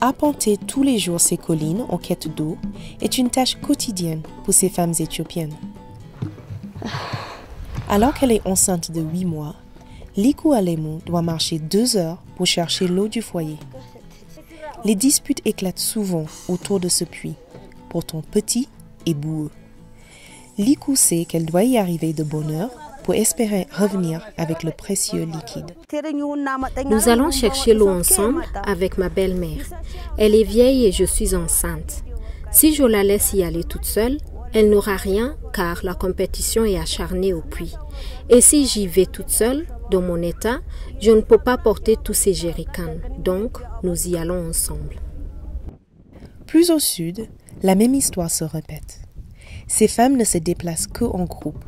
Arpenter tous les jours ces collines en quête d'eau est une tâche quotidienne pour ces femmes éthiopiennes. Alors qu'elle est enceinte de 8 mois, Liku Alemu doit marcher 2 heures pour chercher l'eau du foyer. Les disputes éclatent souvent autour de ce puits, pourtant petit et boueux. Liku sait qu'elle doit y arriver de bonne heure pour espérer revenir avec le précieux liquide. Nous allons chercher l'eau ensemble avec ma belle-mère. Elle est vieille et je suis enceinte. Si je la laisse y aller toute seule, elle n'aura rien car la compétition est acharnée au puits. Et si j'y vais toute seule, dans mon état, je ne peux pas porter tous ces jerrycans. Donc, nous y allons ensemble. Plus au sud, la même histoire se répète. Ces femmes ne se déplacent qu'en groupe.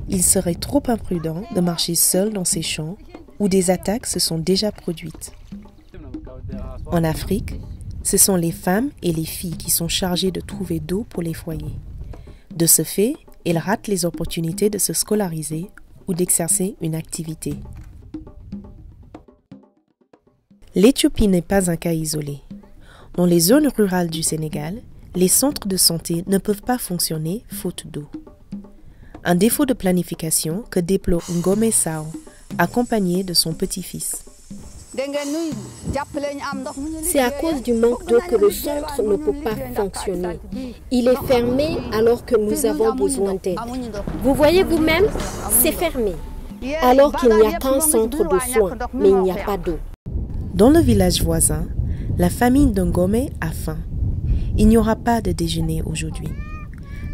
Il serait trop imprudent de marcher seul dans ces champs où des attaques se sont déjà produites. En Afrique, ce sont les femmes et les filles qui sont chargées de trouver d'eau pour les foyers. De ce fait, elles ratent les opportunités de se scolariser ou d'exercer une activité. L'Éthiopie n'est pas un cas isolé. Dans les zones rurales du Sénégal, les centres de santé ne peuvent pas fonctionner faute d'eau. Un défaut de planification que déplore Ngome Sao, accompagné de son petit-fils. C'est à cause du manque d'eau que le centre ne peut pas fonctionner. Il est fermé alors que nous avons besoin d'aide. Vous voyez vous-même, c'est fermé. Alors qu'il n'y a qu'un centre de soins, mais il n'y a pas d'eau. Dans le village voisin, la famille d'Ngome a faim. Il n'y aura pas de déjeuner aujourd'hui.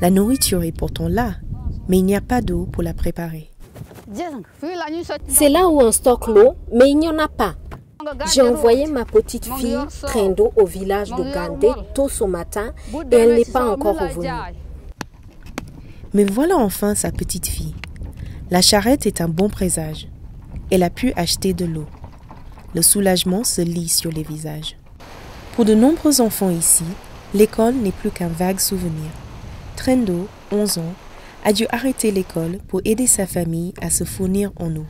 La nourriture est pourtant là, mais il n'y a pas d'eau pour la préparer. C'est là où on stocke l'eau, mais il n'y en a pas. J'ai envoyé ma petite fille traîner d'eau au village de Gandé tôt ce matin et elle n'est pas encore revenue. Mais voilà enfin sa petite fille. La charrette est un bon présage. Elle a pu acheter de l'eau. Le soulagement se lit sur les visages. Pour de nombreux enfants ici, l'école n'est plus qu'un vague souvenir. Trendo, 11 ans, a dû arrêter l'école pour aider sa famille à se fournir en eau.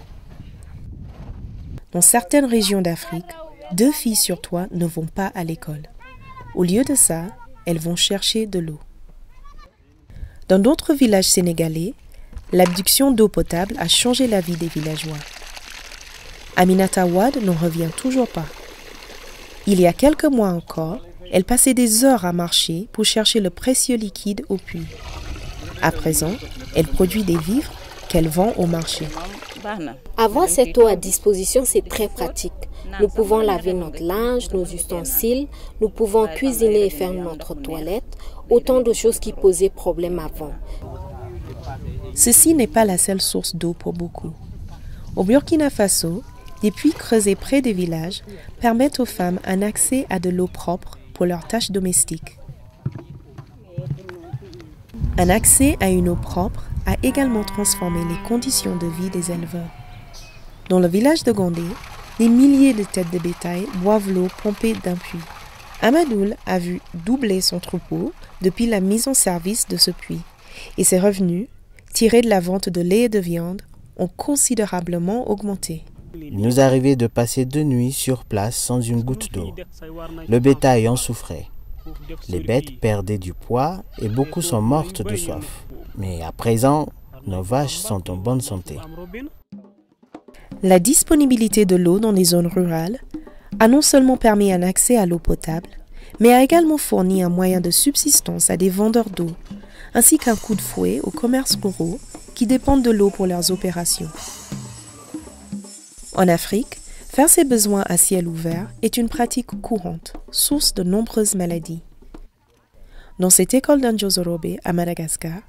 Dans certaines régions d'Afrique, 2 filles sur 3 ne vont pas à l'école. Au lieu de ça, elles vont chercher de l'eau. Dans d'autres villages sénégalais, l'abduction d'eau potable a changé la vie des villageois. Aminata Wade n'en revient toujours pas. Il y a quelques mois encore, elle passait des heures à marcher pour chercher le précieux liquide au puits. À présent, elle produit des vivres qu'elle vend au marché. Avoir cette eau à disposition, c'est très pratique. Nous pouvons laver notre linge, nos ustensiles, nous pouvons cuisiner et faire notre toilette, autant de choses qui posaient problème avant. Ceci n'est pas la seule source d'eau pour beaucoup. Au Burkina Faso, des puits creusés près des villages permettent aux femmes un accès à de l'eau propre pour leurs tâches domestiques. Un accès à une eau propre a également transformé les conditions de vie des éleveurs. Dans le village de Gandé, des milliers de têtes de bétail boivent l'eau pompée d'un puits. Amadoul a vu doubler son troupeau depuis la mise en service de ce puits et ses revenus, tirés de la vente de lait et de viande, ont considérablement augmenté. Il nous arrivait de passer 2 nuits sur place sans une goutte d'eau. Le bétail en souffrait. Les bêtes perdaient du poids et beaucoup sont mortes de soif. Mais à présent, nos vaches sont en bonne santé. La disponibilité de l'eau dans les zones rurales a non seulement permis un accès à l'eau potable, mais a également fourni un moyen de subsistance à des vendeurs d'eau, ainsi qu'un coup de fouet aux commerces ruraux qui dépendent de l'eau pour leurs opérations. En Afrique, faire ses besoins à ciel ouvert est une pratique courante, source de nombreuses maladies. Dans cette école d'Anjozorobe à Madagascar,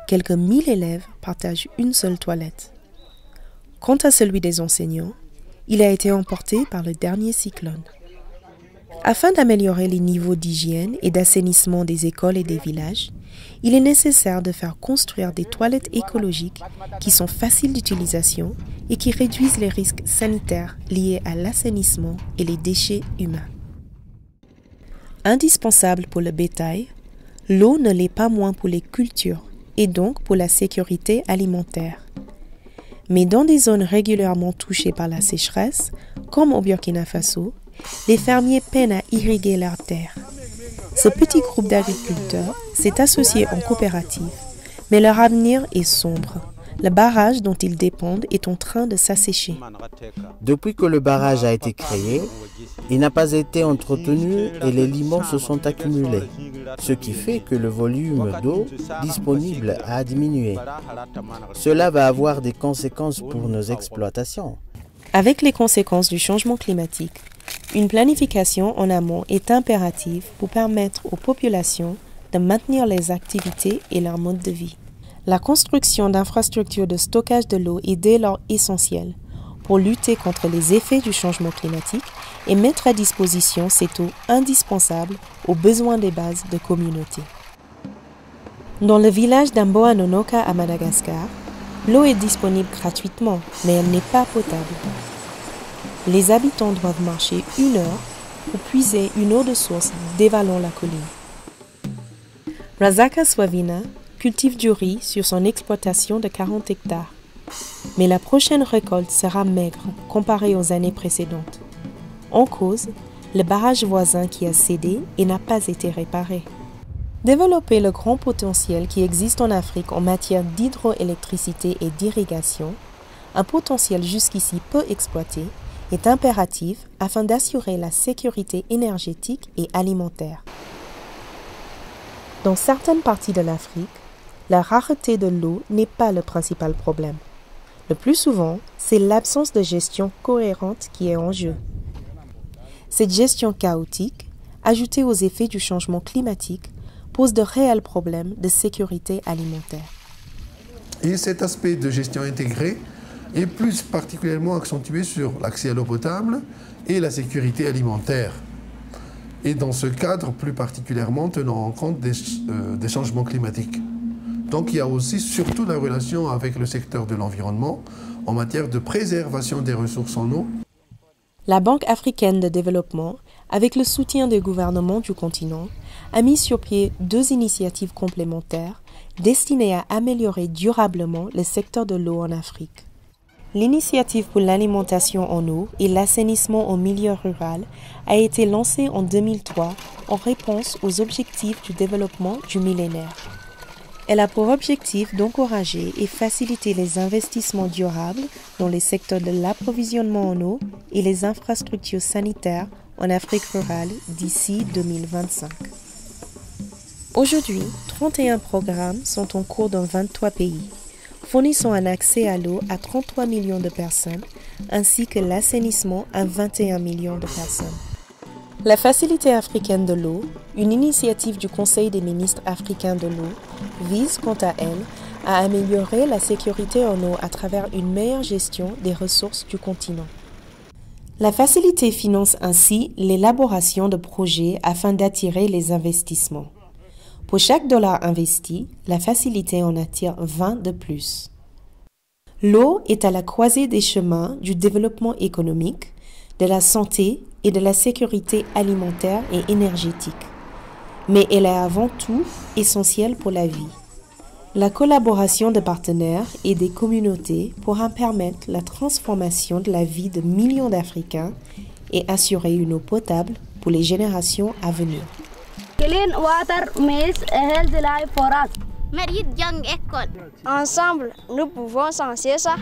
quelques 1000 élèves partagent une seule toilette. Quant à celui des enseignants, il a été emporté par le dernier cyclone. Afin d'améliorer les niveaux d'hygiène et d'assainissement des écoles et des villages, il est nécessaire de faire construire des toilettes écologiques qui sont faciles d'utilisation et qui réduisent les risques sanitaires liés à l'assainissement et les déchets humains. Indispensable pour le bétail, l'eau ne l'est pas moins pour les cultures et donc pour la sécurité alimentaire. Mais dans des zones régulièrement touchées par la sécheresse, comme au Burkina Faso, les fermiers peinent à irriguer leurs terres. Ce petit groupe d'agriculteurs s'est associé en coopérative, mais leur avenir est sombre. Le barrage dont ils dépendent est en train de s'assécher. Depuis que le barrage a été créé, il n'a pas été entretenu et les limons se sont accumulés, ce qui fait que le volume d'eau disponible a diminué. Cela va avoir des conséquences pour nos exploitations. Avec les conséquences du changement climatique, une planification en amont est impérative pour permettre aux populations de maintenir les activités et leur mode de vie. La construction d'infrastructures de stockage de l'eau est dès lors essentielle pour lutter contre les effets du changement climatique et mettre à disposition cette eau indispensable aux besoins des bases de communautés. Dans le village d'Amboanonoka à Madagascar, l'eau est disponible gratuitement, mais elle n'est pas potable. Les habitants doivent marcher 1 heure pour puiser une eau de source dévalant la colline. Razaka Swavina cultive du riz sur son exploitation de 40 hectares. Mais la prochaine récolte sera maigre comparée aux années précédentes. En cause, le barrage voisin qui a cédé et n'a pas été réparé. Développer le grand potentiel qui existe en Afrique en matière d'hydroélectricité et d'irrigation, un potentiel jusqu'ici peu exploité, est impératif afin d'assurer la sécurité énergétique et alimentaire. Dans certaines parties de l'Afrique, la rareté de l'eau n'est pas le principal problème. Le plus souvent, c'est l'absence de gestion cohérente qui est en jeu. Cette gestion chaotique, ajoutée aux effets du changement climatique, pose de réels problèmes de sécurité alimentaire. Et cet aspect de gestion intégrée est plus particulièrement accentué sur l'accès à l'eau potable et la sécurité alimentaire. Et dans ce cadre, plus particulièrement tenant en compte des changements climatiques. Donc il y a aussi surtout la relation avec le secteur de l'environnement en matière de préservation des ressources en eau. La Banque africaine de développement, avec le soutien des gouvernements du continent, a mis sur pied 2 initiatives complémentaires destinées à améliorer durablement le secteur de l'eau en Afrique. L'initiative pour l'alimentation en eau et l'assainissement au milieu rural a été lancée en 2003 en réponse aux objectifs du développement du millénaire. Elle a pour objectif d'encourager et faciliter les investissements durables dans les secteurs de l'approvisionnement en eau et les infrastructures sanitaires en Afrique rurale d'ici 2025. Aujourd'hui, 31 programmes sont en cours dans 23 pays, fournissant un accès à l'eau à 33 millions de personnes, ainsi que l'assainissement à 21 millions de personnes. La Facilité africaine de l'eau, une initiative du Conseil des ministres africains de l'eau, vise quant à elle à améliorer la sécurité en eau à travers une meilleure gestion des ressources du continent. La Facilité finance ainsi l'élaboration de projets afin d'attirer les investissements. Pour chaque dollar investi, la Facilité en attire 20 de plus. L'eau est à la croisée des chemins du développement économique, de la santé et de la sécurité alimentaire et énergétique. Mais elle est avant tout essentielle pour la vie. La collaboration de partenaires et des communautés pourra permettre la transformation de la vie de millions d'Africains et assurer une eau potable pour les générations à venir. Clean water means a healthy life for us. Merit young école. Ensemble, nous pouvons changer ça.